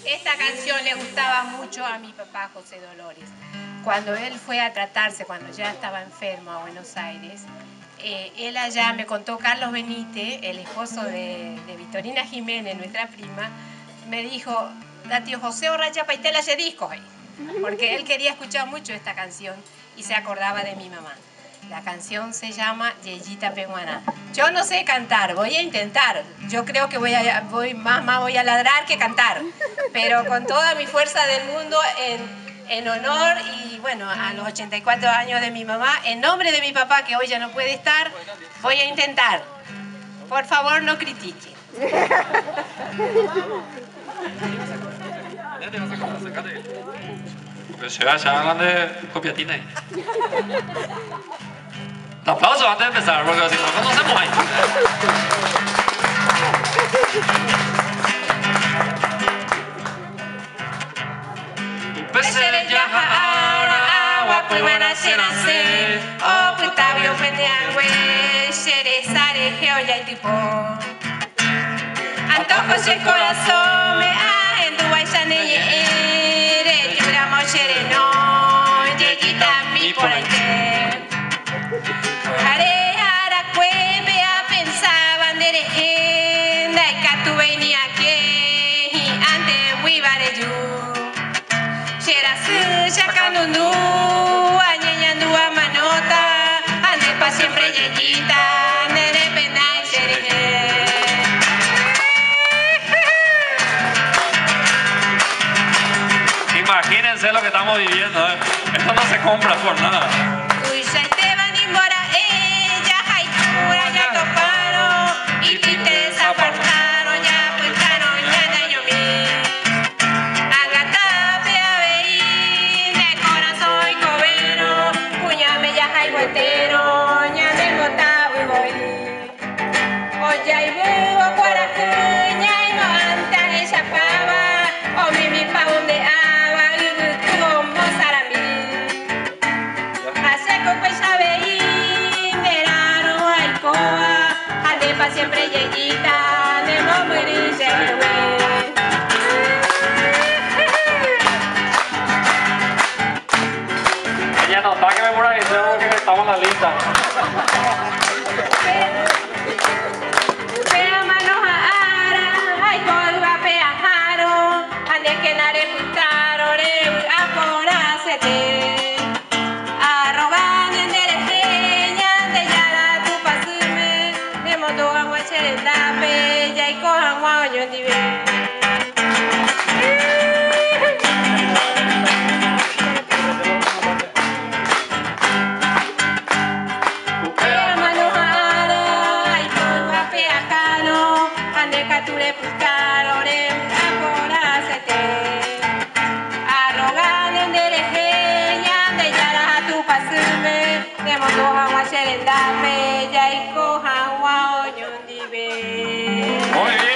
Esta canción le gustaba mucho a mi papá José Dolores. Cuando él fue a tratarse, cuando ya estaba enfermo a Buenos Aires, él allá me contó Carlos Benítez, el esposo de Victorina Jiménez, nuestra prima, me dijo, la tío José Orracha Paitela ese disco, porque él quería escuchar mucho esta canción y se acordaba de mi mamá. La canción se llama Yeyita Peguana. Yo no sé cantar, voy a intentar. Yo creo que voy a ladrar que cantar, pero con toda mi fuerza del mundo en honor y bueno, a los 84 años de mi mamá, en nombre de mi papá que hoy ya no puede estar, voy a intentar. Por favor, no critiquen. Pues se hablan de copiatina ahí. Un aplauso antes de empezar, porque si no conocemos ahí. Pese ya agua pues buena se oh putabio pendeangüe, sare geo ya tipo. Antojos el corazón me ha en tu guaysaneye, de tiramo sereno, yeyita mi por ahí. Are aracue vea pensaban de legenda y catu venía aquí y ante muy vareyu. Sherasu shakanundu, añeñandu a manota, ande pa siempre yeyita, nere pena y sereje. Imagínense lo que estamos viviendo, Esto no se compra por nada. Uy, ya Esteban y Mora, ella, Jaipura, ya toparon, y te desapartaron, ya puestaron, ya daño mi. Agata, pea, veí, de corazón y cobero, puñame, ya jaibo entero, ya me gotaba y voy. Oye, y buo, cuaracuña, y no anta, ella pava, o mi pavón de agua, y tu bombo saramí. Hace con pues veí, verano, ay, coa, ande pa siempre yeyita, de morir se güey. Ella no está que me muera diciendo que estamos en la lista. Pea manos a ara, ay, colga pea jaro, ande que nare putaro, re, aporacete. Arrogante en derejeña, de yara tu pasume, de moto agua cheretape, ya y cojan guaño en dive. Muy bien.